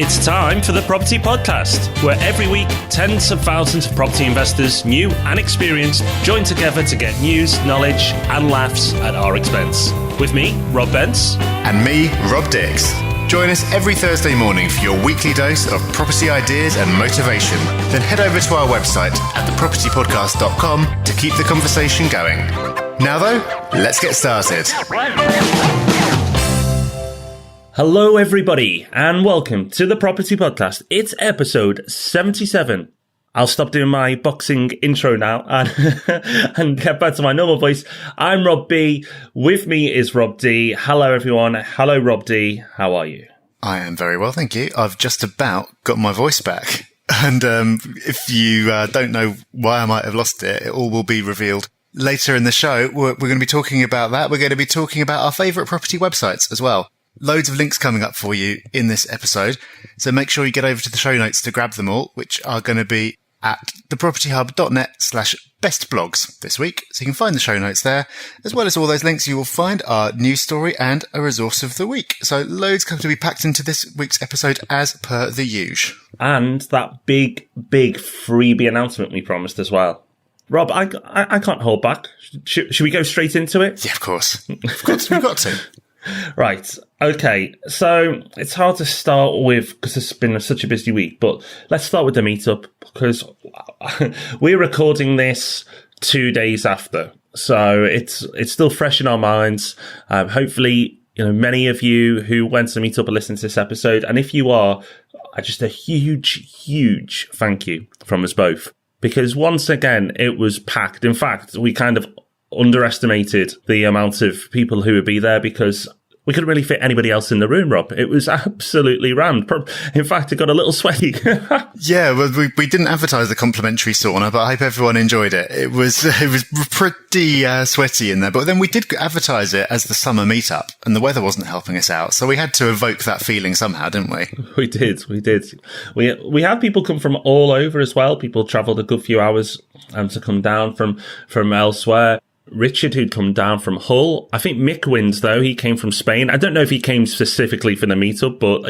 It's time for the Property Podcast, where every week tens of thousands of property investors, new and experienced, join together to get news, knowledge and laughs at our expense. With me, Rob Bence. And me, Rob Dix. Join us every Thursday morning for your weekly dose of property ideas and motivation. Then head over to our website at thepropertypodcast.com to keep the conversation going. Now though, let's get started. Hello everybody and welcome to the Property Podcast. It's episode 77. I'll stop doing my boxing intro now and get back to my normal voice. I'm Rob B. With me is Rob D. Hello everyone. Hello Rob D. How are you? I am very well, thank you. I've just about got my voice back. And if you don't know why I might have lost it, it all will be revealed later in the show. We're going to be talking about that. We're going to be talking about our favourite property websites as well. Loads of links coming up for you in this episode. So make sure you get over to the show notes to grab them all, which are going to be at thepropertyhub.net/bestblogs this week. So you can find the show notes there. As well as all those links, you will find our news story and a resource of the week. So loads going to be packed into this week's episode as per the usual. And that big freebie announcement we promised as well. Rob, I can't hold back. Should we go straight into it? Yeah, of course. Of course, we've got to. Right. Okay. So it's hard to start with because it's been such a busy week, but let's start with the meetup because we're recording this 2 days after. So it's still fresh in our minds. Hopefully, many of you who went to the meetup are listening to this episode. And if you are, just a huge thank you from us both, because once again, it was packed. In fact, we kind of underestimated the amount of people who would be there because we couldn't really fit anybody else in the room, Rob. It was absolutely rammed. In fact, it got a little sweaty. Yeah, well, we didn't advertise the complimentary sauna, but I hope everyone enjoyed it. It was pretty sweaty in there, but then we did advertise it as the summer meetup, and the weather wasn't helping us out, so we had to evoke that feeling somehow, didn't we? We did. We had people come from all over as well. People travelled a good few hours to come down from elsewhere. Richard, who'd come down from Hull. I think Mick wins, though. He came from Spain. I don't know if he came specifically for the meetup, but,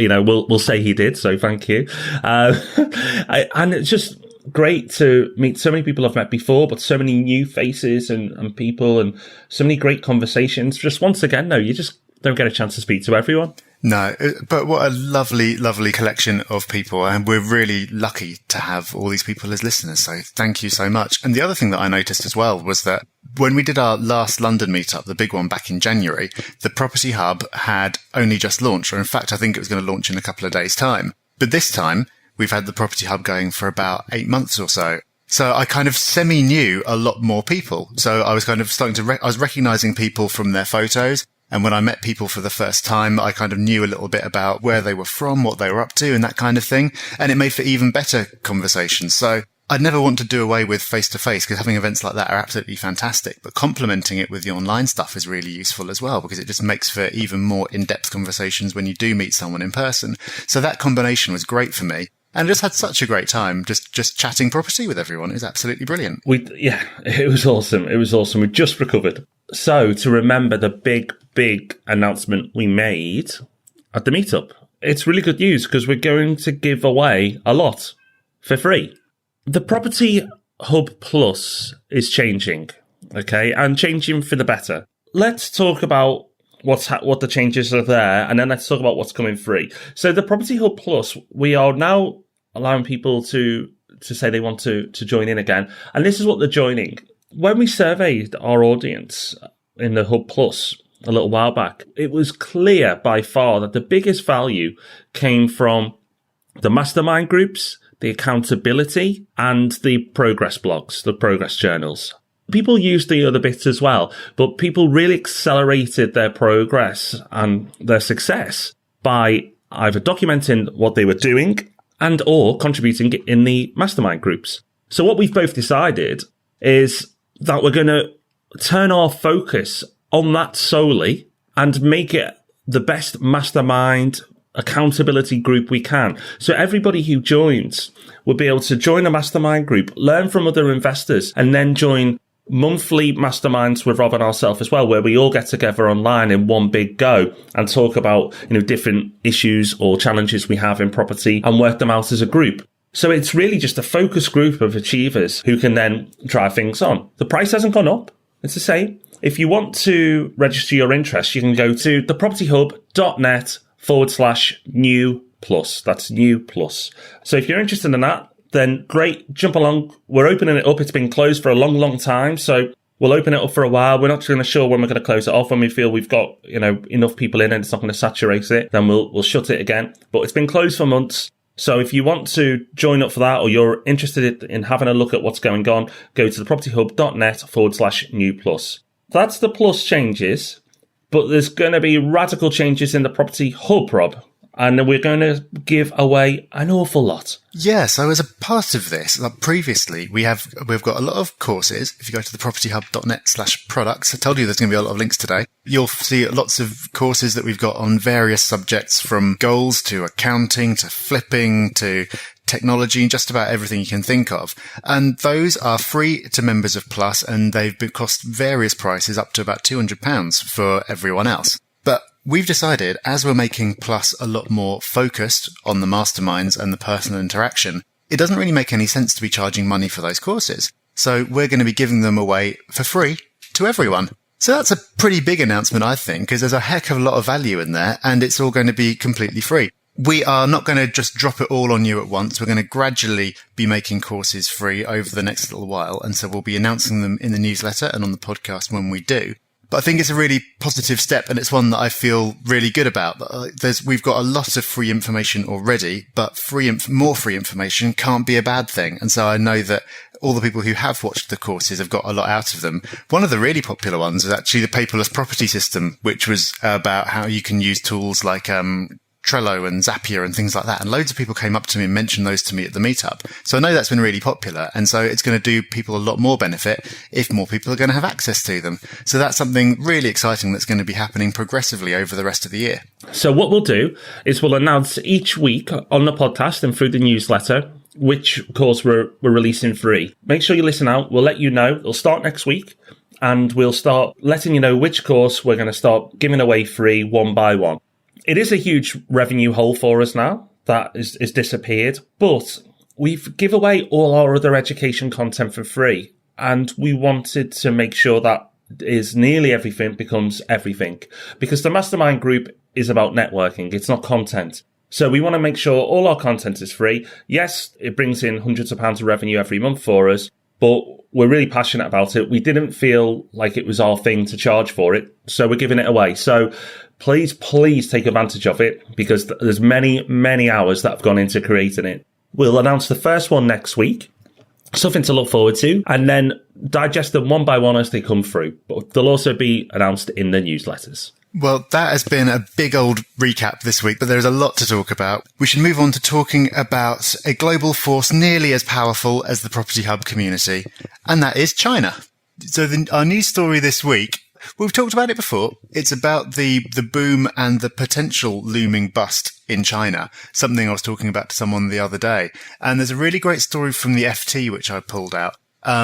we'll say he did, so thank you. And it's just great to meet so many people I've met before, but so many new faces and people and so many great conversations. Just once again, though, you just don't get a chance to speak to everyone. No, but what a lovely collection of people. And we're really lucky to have all these people as listeners. So thank you so much. And the other thing that I noticed as well was that when we did our last London meetup, the big one back in January, the Property Hub had only just launched, or in fact, I think it was going to launch in a couple of days' time. But this time we've had the Property Hub going for about 8 months or so. So I kind of semi-knew a lot more people. So I was kind of starting to, I was recognizing people from their photos. And when I met people for the first time, I kind of knew a little bit about where they were from, what they were up to and that kind of thing. And it made for even better conversations. So I'd never want to do away with face-to-face because having events like that are absolutely fantastic. But complementing it with the online stuff is really useful as well because it just makes for even more in-depth conversations when you do meet someone in person. So that combination was great for me. And I just had such a great time just chatting property with everyone. It was absolutely brilliant. It was awesome. It was awesome. We just recovered. So to remember the big announcement we made at the meetup, it's really good news because we're going to give away a lot for free. The Property Hub Plus is changing, okay, and changing for the better. Let's talk about what the changes are there, and then let's talk about what's coming free. So the Property Hub Plus, we are now allowing people to say they want to join in again, and this is what they're joining. When we surveyed our audience in the Hub Plus a little while back, it was clear by far that the biggest value came from the mastermind groups, the accountability, and the progress blogs, the progress journals. People used the other bits as well, but people really accelerated their progress and their success by either documenting what they were doing and or contributing in the mastermind groups. So what we've both decided is that we're going to turn our focus on that solely and make it the best mastermind accountability group we can. So everybody who joins will be able to join a mastermind group, learn from other investors, and then join monthly masterminds with Rob and ourselves as well, where we all get together online in one big go and talk about, different issues or challenges we have in property and work them out as a group. So it's really just a focused group of achievers who can then try things on. The price hasn't gone up. It's the same. If you want to register your interest, you can go to thepropertyhub.net/new plus. That's new plus. So if you're interested in that, then great, jump along. We're opening it up. It's been closed for a long, long time. So we'll open it up for a while. We're not really sure when we're going to close it off. When we feel we've got, enough people in and it's not going to saturate it, then we'll shut it again. But it's been closed for months. So if you want to join up for that, or you're interested in having a look at what's going on, go to thepropertyhub.net/new plus. That's the plus changes, but there's going to be radical changes in the Property Hub, Rob. And we're going to give away an awful lot. Yeah, so as a part of this, previously, we've got a lot of courses. If you go to thepropertyhub.net/products, I told you there's going to be a lot of links today. You'll see lots of courses that we've got on various subjects, from goals to accounting to flipping to technology and just about everything you can think of. And those are free to members of Plus, and they've cost various prices up to about £200 for everyone else. But we've decided, as we're making Plus a lot more focused on the masterminds and the personal interaction, it doesn't really make any sense to be charging money for those courses. So we're going to be giving them away for free to everyone. So that's a pretty big announcement, I think, because there's a heck of a lot of value in there, and it's all going to be completely free. We are not going to just drop it all on you at once. We're going to gradually be making courses free over the next little while, and so we'll be announcing them in the newsletter and on the podcast when we do. But I think it's a really positive step, and it's one that I feel really good about. We've got a lot of free information already, but more free information can't be a bad thing. And so I know that all the people who have watched the courses have got a lot out of them. One of the really popular ones is actually the paperless property system, which was about how you can use tools like Trello and Zapier and things like that. And loads of people came up to me and mentioned those to me at the meetup. So I know that's been really popular. And so it's going to do people a lot more benefit if more people are going to have access to them. So that's something really exciting that's going to be happening progressively over the rest of the year. So what we'll do is we'll announce each week on the podcast and through the newsletter which course we're releasing free. Make sure you listen out. We'll let you know. It'll start next week, and we'll start letting you know which course we're going to start giving away free one by one. It is a huge revenue hole for us now that is disappeared, but we've give away all our other education content for free, and we wanted to make sure that is nearly everything becomes everything, because the mastermind group is about networking. It's not content. So we want to make sure all our content is free. Yes, it brings in hundreds of pounds of revenue every month for us, but we're really passionate about it. We didn't feel like it was our thing to charge for it, so we're giving it away. So please take advantage of it, because there's many, many hours that have gone into creating it. We'll announce the first one next week, something to look forward to, and then digest them one by one as they come through. But they'll also be announced in the newsletters. Well, that has been a big old recap this week, but there's a lot to talk about. We should move on to talking about a global force nearly as powerful as the Property Hub community, and that is China. So our news story this week, we've talked about it before. It's about the boom and the potential looming bust in China, something I was talking about to someone the other day. And there's a really great story from the FT, which I pulled out,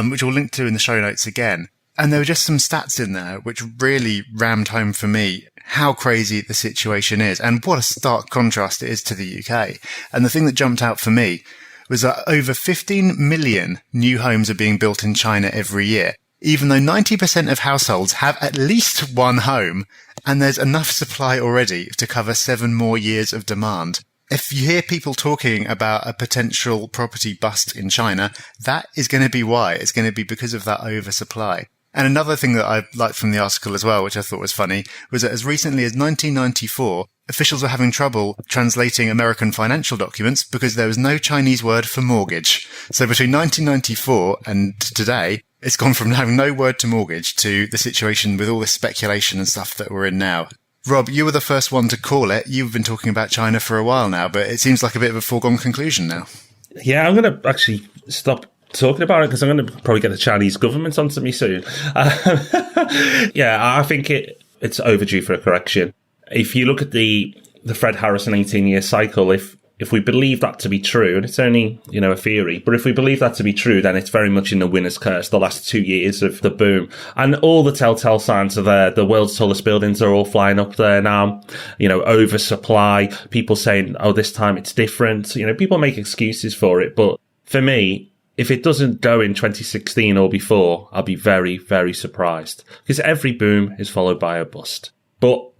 which we'll link to in the show notes again. And there were just some stats in there which really rammed home for me how crazy the situation is and what a stark contrast it is to the UK. And the thing that jumped out for me was that over 15 million new homes are being built in China every year, even though 90% of households have at least one home, and there's enough supply already to cover 7 more years of demand. If you hear people talking about a potential property bust in China, that is going to be why. It's going to be because of that oversupply. And another thing that I liked from the article as well, which I thought was funny, was that as recently as 1994, officials were having trouble translating American financial documents because there was no Chinese word for mortgage. So between 1994 and today, it's gone from having no word to mortgage to the situation with all this speculation and stuff that we're in now. Rob, you were the first one to call it. You've been talking about China for a while now, but it seems like a bit of a foregone conclusion now. Yeah, I'm going to actually stop talking about it because I'm going to probably get the Chinese government onto me soon. Yeah, I think it's overdue for a correction. If you look at the Fred Harrison 18-year cycle, if if we believe that to be true, and it's only, a theory, but if we believe that to be true, then it's very much in the winner's curse, the last 2 years of the boom. And all the telltale signs are there. The world's tallest buildings are all flying up there now. Oversupply, people saying, oh, this time it's different. People make excuses for it. But for me, if it doesn't go in 2016 or before, I'll be very, very surprised, because every boom is followed by a bust. But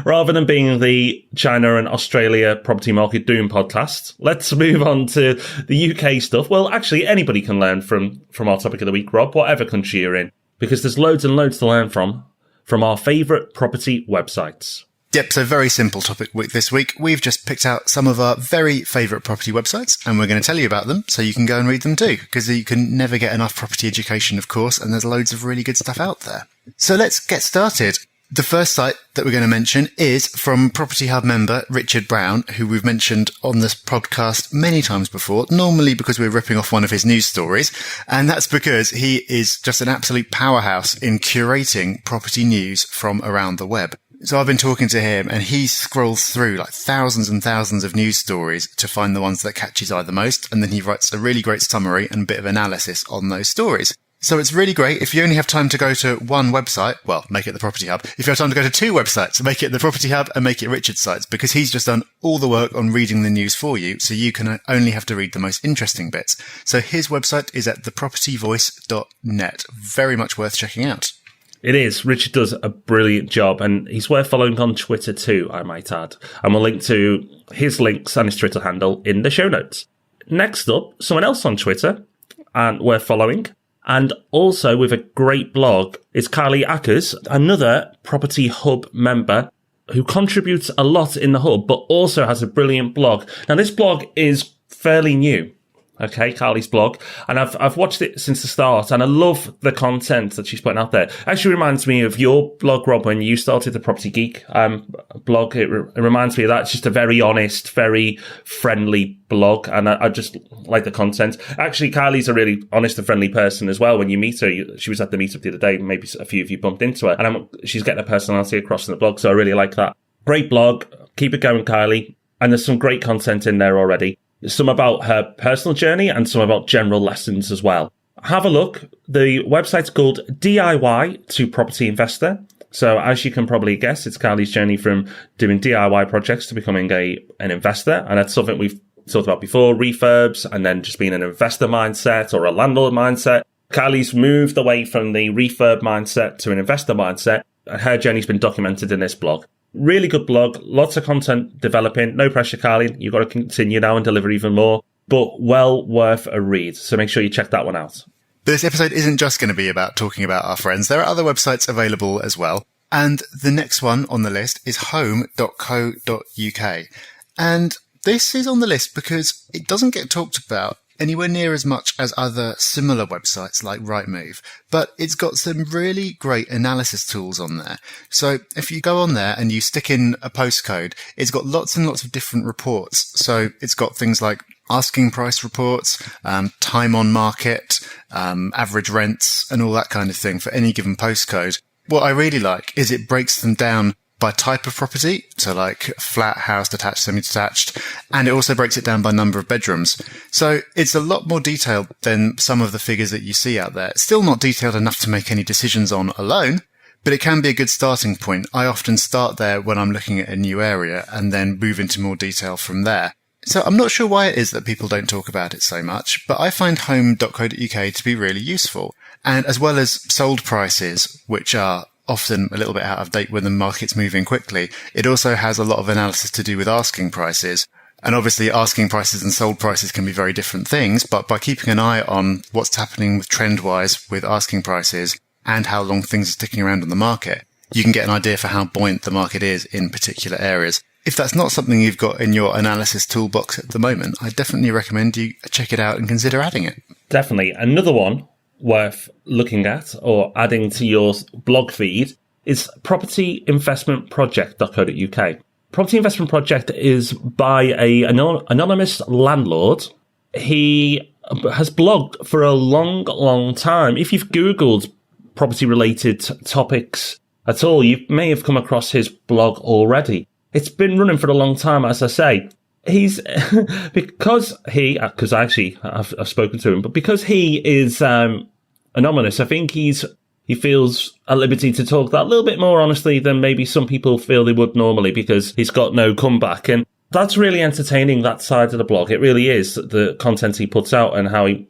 rather than being the China and Australia property market doom podcast, let's move on to the UK stuff. Well, actually, anybody can learn from our topic of the week, Rob, whatever country you're in, because there's loads and loads to learn from our favourite property websites. Yep, so very simple topic this week. We've just picked out some of our very favourite property websites, and we're going to tell you about them so you can go and read them too, because you can never get enough property education, of course, and there's loads of really good stuff out there. So let's get started. The first site that we're going to mention is from Property Hub member Richard Brown, who we've mentioned on this podcast many times before, normally because we're ripping off one of his news stories, and that's because he is just an absolute powerhouse in curating property news from around the web. So I've been talking to him, and he scrolls through like thousands and thousands of news stories to find the ones that catch his eye the most, and then he writes a really great summary and bit of analysis on those stories. So it's really great. If you only have time to go to one website, well, make it the Property Hub. If you have time to go to two websites, make it the Property Hub and make it Richard's sites, because he's just done all the work on reading the news for you, so you can only have to read the most interesting bits. So his website is at thepropertyvoice.net. Very much worth checking out. It is. Richard does a brilliant job, and he's worth following on Twitter too, I might add. And we'll link to his links and his Twitter handle in the show notes. Next up, someone else on Twitter and worth following, and also with a great blog, is Kylie Ackers, another Property Hub member who contributes a lot in the hub, but also has a brilliant blog. Now, this blog is fairly new. Okay, Kylie's blog. And I've watched it since the start, and I love the content that she's putting out there. It actually reminds me of your blog, Rob, when you started the Property Geek blog. It reminds me of that. It's just a very honest, very friendly blog, and I just like the content. Actually, Kylie's a really honest and friendly person as well. When you meet her, she was at the meetup the other day, maybe a few of you bumped into her, and she's getting her personality across in the blog, so I really like that. Great blog. Keep it going, Kylie. And there's some great content in there already. Some about her personal journey and some about general lessons as well. Have a look. The website's called DIY to Property Investor. So as you can probably guess, it's Kylie's journey from doing DIY projects to becoming an investor. And that's something we've talked about before, refurbs, and then just being an investor mindset or a landlord mindset. Kylie's moved away from the refurb mindset to an investor mindset, and her journey's been documented in this blog. Really good blog, lots of content developing. No pressure, Kylie. You've got to continue now and deliver even more, but well worth a read. So make sure you check that one out. But this episode isn't just going to be about talking about our friends. There are other websites available as well. And the next one on the list is home.co.uk. And this is on the list because it doesn't get talked about anywhere near as much as other similar websites like Rightmove, but it's got some really great analysis tools on there. So if you go on there and you stick in a postcode, it's got lots and lots of different reports. So it's got things like asking price reports, time on market, average rents, and all that kind of thing for any given postcode. What I really like is it breaks them down by type of property, so like flat, house, detached, semi-detached, and it also breaks it down by number of bedrooms. So it's a lot more detailed than some of the figures that you see out there. It's still not detailed enough to make any decisions on alone, but it can be a good starting point. I often start there when I'm looking at a new area and then move into more detail from there. So I'm not sure why it is that people don't talk about it so much, but I find home.co.uk to be really useful. And as well as sold prices, which are often a little bit out of date when the market's moving quickly, it also has a lot of analysis to do with asking prices. And obviously asking prices and sold prices can be very different things, but by keeping an eye on what's happening with trend-wise with asking prices and how long things are sticking around on the market, you can get an idea for how buoyant the market is in particular areas. If that's not something you've got in your analysis toolbox at the moment, I definitely recommend you check it out and consider adding it. Definitely. Another one worth looking at or adding to your blog feed is propertyinvestmentproject.co.uk. Property Investment Project is by an anonymous landlord. He has blogged for a long, long time. If you've Googled property-related topics at all, you may have come across his blog already. It's been running for a long time, as I say. He's because actually I've spoken to him, but because he is anonymous, I think he feels at liberty to talk that a little bit more honestly than maybe some people feel they would normally, because he's got no comeback. And that's really entertaining, that side of the blog. It really is, the content he puts out and how he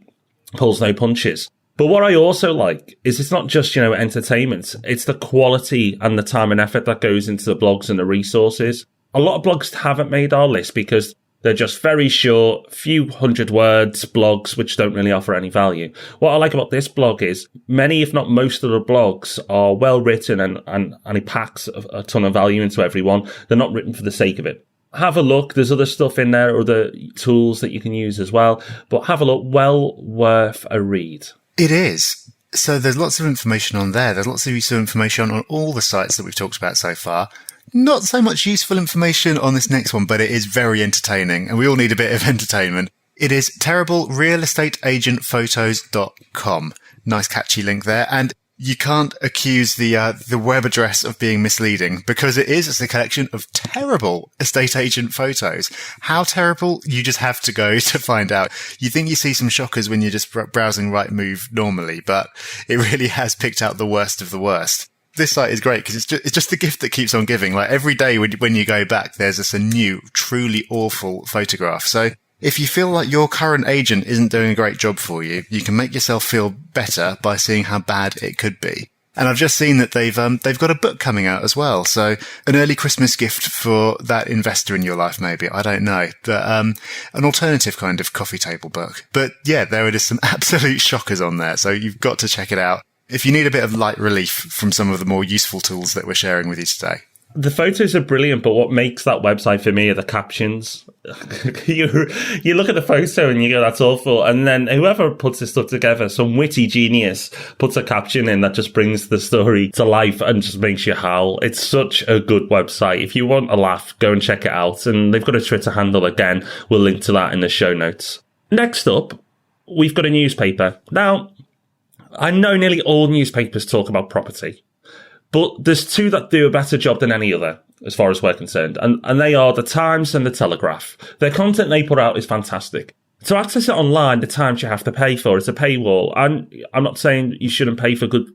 pulls no punches. But what I also like is it's not just, entertainment. It's the quality and the time and effort that goes into the blogs and the resources. A lot of blogs haven't made our list because they're just very short, few hundred words blogs, which don't really offer any value. What I like about this blog is many, if not most of the blogs are well written and it packs a ton of value into everyone. They're not written for the sake of it. Have a look. There's other stuff in there, other tools that you can use as well. But have a look. Well worth a read. It is. So there's lots of information on there. There's lots of useful information on all the sites that we've talked about so far. Not so much useful information on this next one, but it is very entertaining, and we all need a bit of entertainment. It is terriblerealestateagentphotos.com. Nice catchy link there, and you can't accuse the web address of being misleading, because it is a collection of terrible estate agent photos. How terrible? You just have to go to find out. You think you see some shockers when you're just browsing Rightmove normally, but it really has picked out the worst of the worst. This site is great because it's just the gift that keeps on giving. Like every day when you go back, there's just a new, truly awful photograph. So if you feel like your current agent isn't doing a great job for you, you can make yourself feel better by seeing how bad it could be. And I've just seen that they've got a book coming out as well. So an early Christmas gift for that investor in your life, maybe. I don't know. But an alternative kind of coffee table book. But yeah, there are just some absolute shockers on there. So you've got to check it out if you need a bit of light relief from some of the more useful tools that we're sharing with you today. The photos are brilliant, but what makes that website for me are the captions. You look at the photo and you go, that's awful. And then whoever puts this stuff together, some witty genius, puts a caption in that just brings the story to life and just makes you howl. It's such a good website. If you want a laugh, go and check it out. And they've got a Twitter handle again. We'll link to that in the show notes. Next up, we've got a newspaper. Now, I know nearly all newspapers talk about property, but there's two that do a better job than any other, as far as we're concerned, and they are the Times and the Telegraph. Their content they put out is fantastic. To access it online, the Times you have to pay for. It's a paywall. I'm not saying you shouldn't pay for good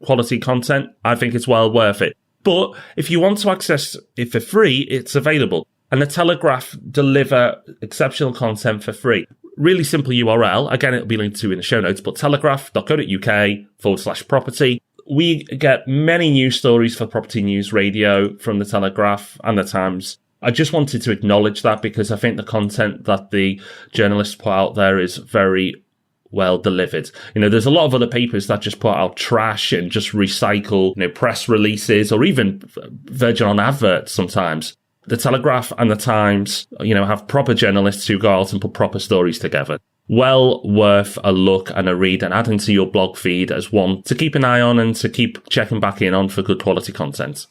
quality content. I think it's well worth it. But if you want to access it for free, it's available. And the Telegraph deliver exceptional content for free. Really simple URL. Again, it'll be linked to in the show notes, but telegraph.co.uk/property. We get many news stories for Property News Radio from the Telegraph and the Times. I just wanted to acknowledge that because I think the content that the journalists put out there is very well delivered. There's a lot of other papers that just put out trash and just recycle, press releases or even verge on adverts sometimes. The Telegraph and the Times, have proper journalists who go out and put proper stories together. Well worth a look and a read and adding to your blog feed as one to keep an eye on and to keep checking back in on for good quality content.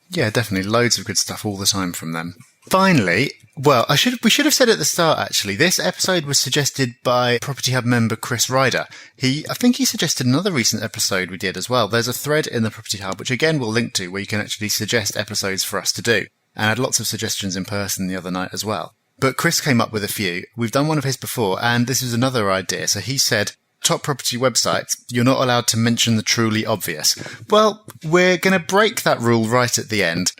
Yeah, definitely. Loads of good stuff all the time from them. Finally, well, we should have said at the start, actually, this episode was suggested by Property Hub member Chris Ryder. I think he suggested another recent episode we did as well. There's a thread in the Property Hub, which again we'll link to, where you can actually suggest episodes for us to do. And I had lots of suggestions in person the other night as well. But Chris came up with a few. We've done one of his before, and this is another idea. So he said, top property websites, you're not allowed to mention the truly obvious. Well, we're going to break that rule right at the end,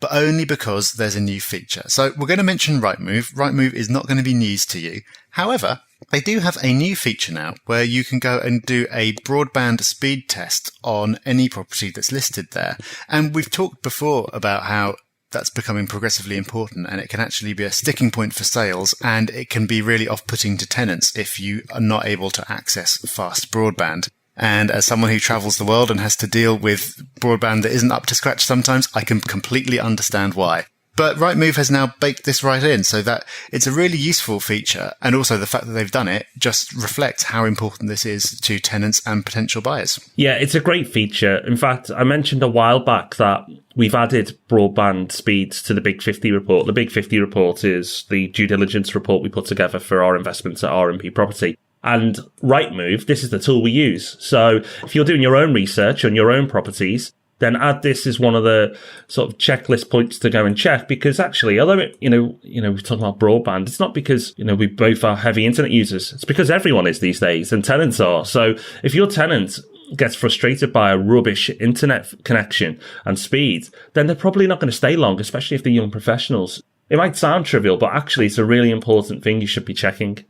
but only because there's a new feature. So we're going to mention Rightmove. Rightmove is not going to be news to you. However, they do have a new feature now where you can go and do a broadband speed test on any property that's listed there. And we've talked before about how that's becoming progressively important, and it can actually be a sticking point for sales, and it can be really off-putting to tenants if you are not able to access fast broadband. And as someone who travels the world and has to deal with broadband that isn't up to scratch sometimes, I can completely understand why. But Rightmove has now baked this right in, so that it's a really useful feature, and also the fact that they've done it just reflects how important this is to tenants and potential buyers. Yeah, it's a great feature. In fact, I mentioned a while back that we've added broadband speeds to the Big 50 report. The Big 50 report is the due diligence report we put together for our investments at R&P Property. And Rightmove, this is the tool we use. So if you're doing your own research on your own properties, then add this as one of the sort of checklist points to go and check. Because actually, although we're talking about broadband, it's not because, we both are heavy internet users. It's because everyone is these days, and tenants are. So if your tenant gets frustrated by a rubbish internet connection and speed, then they're probably not going to stay long, especially if they're young professionals. It might sound trivial, but actually it's a really important thing you should be checking.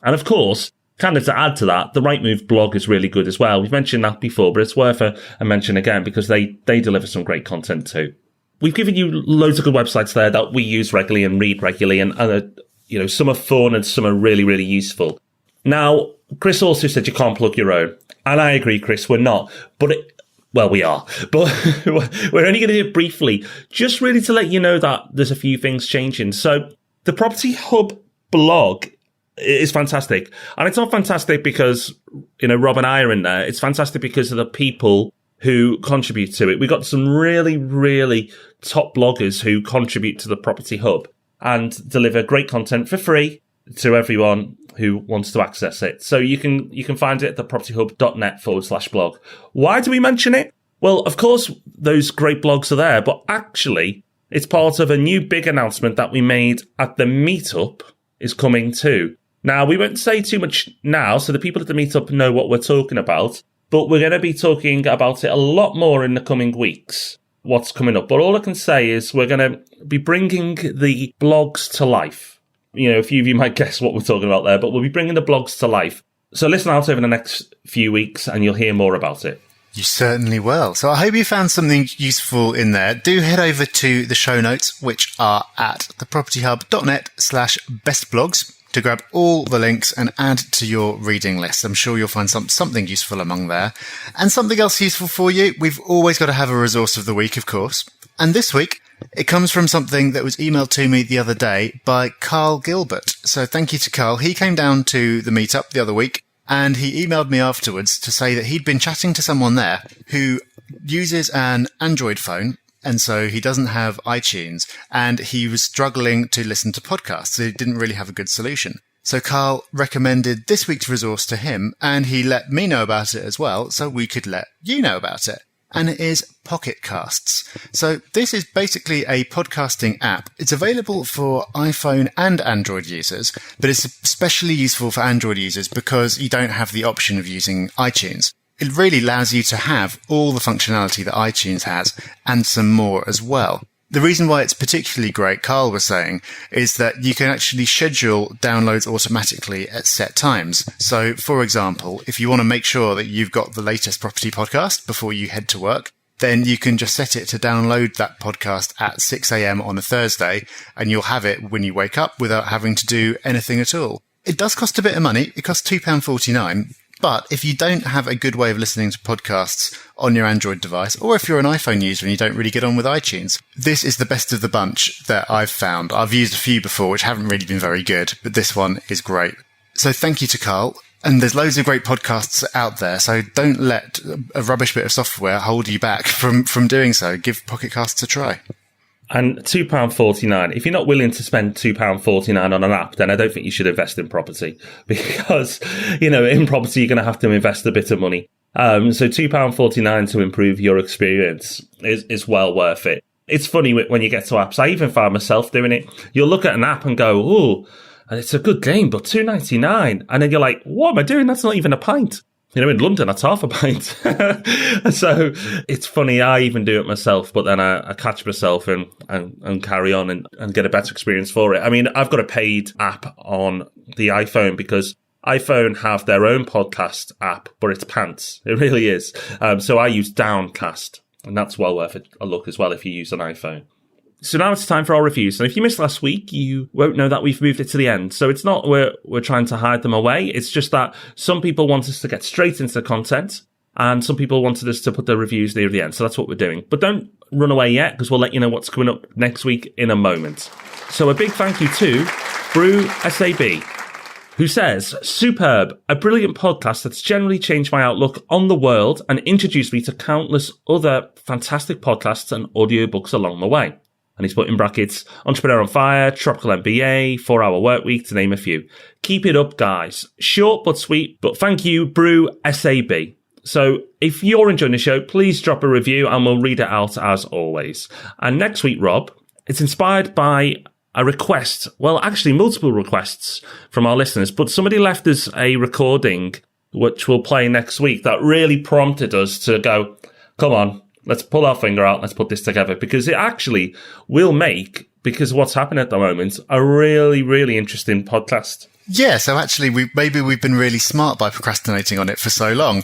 And of course, kind of to add to that, the Rightmove blog is really good as well. We've mentioned that before, but it's worth a mention again because they deliver some great content too. We've given you loads of good websites there that we use regularly and read regularly, and some are fun and some are really, really useful. Now, Chris also said you can't plug your own. And I agree, Chris, we're not. We are. But we're only going to do it briefly, just really to let you know that there's a few things changing. So the Property Hub blog is fantastic. And it's not fantastic because, Rob and I are in there. It's fantastic because of the people who contribute to it. We've got some really, really top bloggers who contribute to the Property Hub and deliver great content for free to everyone who wants to access it. So you can find it at thepropertyhub.net/blog. Why do we mention it? Well, of course, those great blogs are there, but actually it's part of a new big announcement that we made at the meetup is coming too. Now, we won't say too much now, so the people at the meetup know what we're talking about, but we're going to be talking about it a lot more in the coming weeks, what's coming up. But all I can say is we're going to be bringing the blogs to life. A few of you might guess what we're talking about there, but we'll be bringing the blogs to life. So listen out over the next few weeks and you'll hear more about it. You certainly will. So I hope you found something useful in there. Do head over to the show notes, which are at thepropertyhub.net/bestblogs, to grab all the links and add to your reading list. I'm sure you'll find something useful among there. And something else useful for you, we've always got to have a resource of the week, of course. And this week, it comes from something that was emailed to me the other day by Carl Gilbert. So thank you to Carl. He came down to the meetup the other week and he emailed me afterwards to say that he'd been chatting to someone there who uses an Android phone. And so he doesn't have iTunes and he was struggling to listen to podcasts. So he didn't really have a good solution. So Carl recommended this week's resource to him and he let me know about it as well. So we could let you know about it. And it is Pocket Casts. So this is basically a podcasting app. It's available for iPhone and Android users, but it's especially useful for Android users because you don't have the option of using iTunes. It really allows you to have all the functionality that iTunes has and some more as well. The reason why it's particularly great, Carl was saying, is that you can actually schedule downloads automatically at set times. So, for example, if you want to make sure that you've got the latest property podcast before you head to work, then you can just set it to download that podcast at 6 a.m. on a Thursday, and you'll have it when you wake up without having to do anything at all. It does cost a bit of money. It costs £2.49. But if you don't have a good way of listening to podcasts on your Android device, or if you're an iPhone user and you don't really get on with iTunes, this is the best of the bunch that I've found. I've used a few before which haven't really been very good, but this one is great. So thank you to Carl. And there's loads of great podcasts out there, so don't let a rubbish bit of software hold you back from doing so. Give Pocket Casts a try. And £2.49. If you're not willing to spend £2.49 on an app, then I don't think you should invest in property because, in property, you're going to have to invest a bit of money. So £2.49 to improve your experience is well worth it. It's funny when you get to apps. I even found myself doing it. You'll look at an app and go, oh, it's a good game, but £2.99. And then you're like, what am I doing? That's not even a pint. In London, that's half a pint. So it's funny. I even do it myself, but then I catch myself and carry on and get a better experience for it. I mean, I've got a paid app on the iPhone because iPhone have their own podcast app, but it's pants. It really is. So I use Downcast, and that's well worth a look as well if you use an iPhone. So now it's time for our reviews. And if you missed last week, you won't know that we've moved it to the end. So it's not we're trying to hide them away. It's just that some people want us to get straight into the content and some people wanted us to put the reviews near the end. So that's what we're doing. But don't run away yet because we'll let you know what's coming up next week in a moment. So a big thank you to Brew SAB, who says, superb, a brilliant podcast that's generally changed my outlook on the world and introduced me to countless other fantastic podcasts and audiobooks along the way. And he's put in brackets, Entrepreneur on Fire, Tropical MBA, 4-Hour Workweek, to name a few. Keep it up, guys. Short but sweet, but thank you, Brew SAB. So if you're enjoying the show, please drop a review and we'll read it out as always. And next week, Rob, it's inspired by a request. Well, actually multiple requests from our listeners, but somebody left us a recording which we'll play next week that really prompted us to go, come on, let's pull our finger out. Let's put this together, because it actually will make, because of what's happening at the moment, a really, really interesting podcast. Yeah, so actually, we've been really smart by procrastinating on it for so long,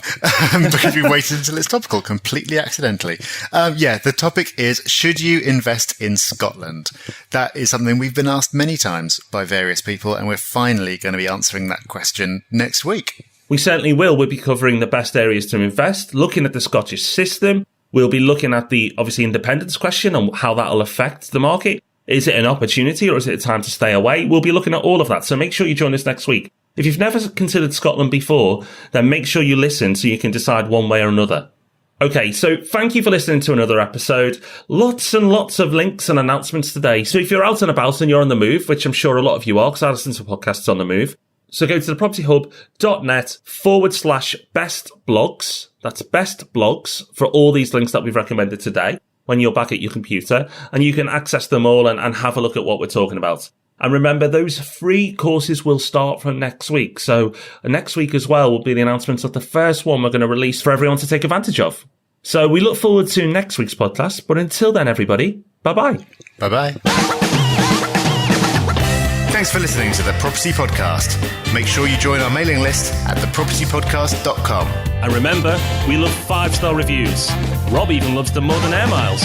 because we waited until it's topical completely accidentally. The topic is, should you invest in Scotland? That is something we've been asked many times by various people, and we're finally going to be answering that question next week. We certainly will. We'll be covering the best areas to invest, looking at the Scottish system. We'll be looking at the, obviously, independence question and how that'll affect the market. Is it an opportunity or is it a time to stay away? We'll be looking at all of that. So make sure you join us next week. If you've never considered Scotland before, then make sure you listen so you can decide one way or another. Okay, so thank you for listening to another episode. Lots and lots of links and announcements today. So if you're out and about and you're on the move, which I'm sure a lot of you are, because I listen to podcasts on the move, so go to thepropertyhub.net/best blogs. That's best blogs for all these links that we've recommended today when you're back at your computer, and you can access them all and have a look at what we're talking about. And remember, those free courses will start from next week. So next week as well will be the announcements of the first one we're going to release for everyone to take advantage of. So we look forward to next week's podcast. But until then, everybody, bye-bye. Bye-bye. Thanks for listening to The Property Podcast. Make sure you join our mailing list at thepropertypodcast.com. And remember, we love 5-star reviews. Rob even loves them more than air miles.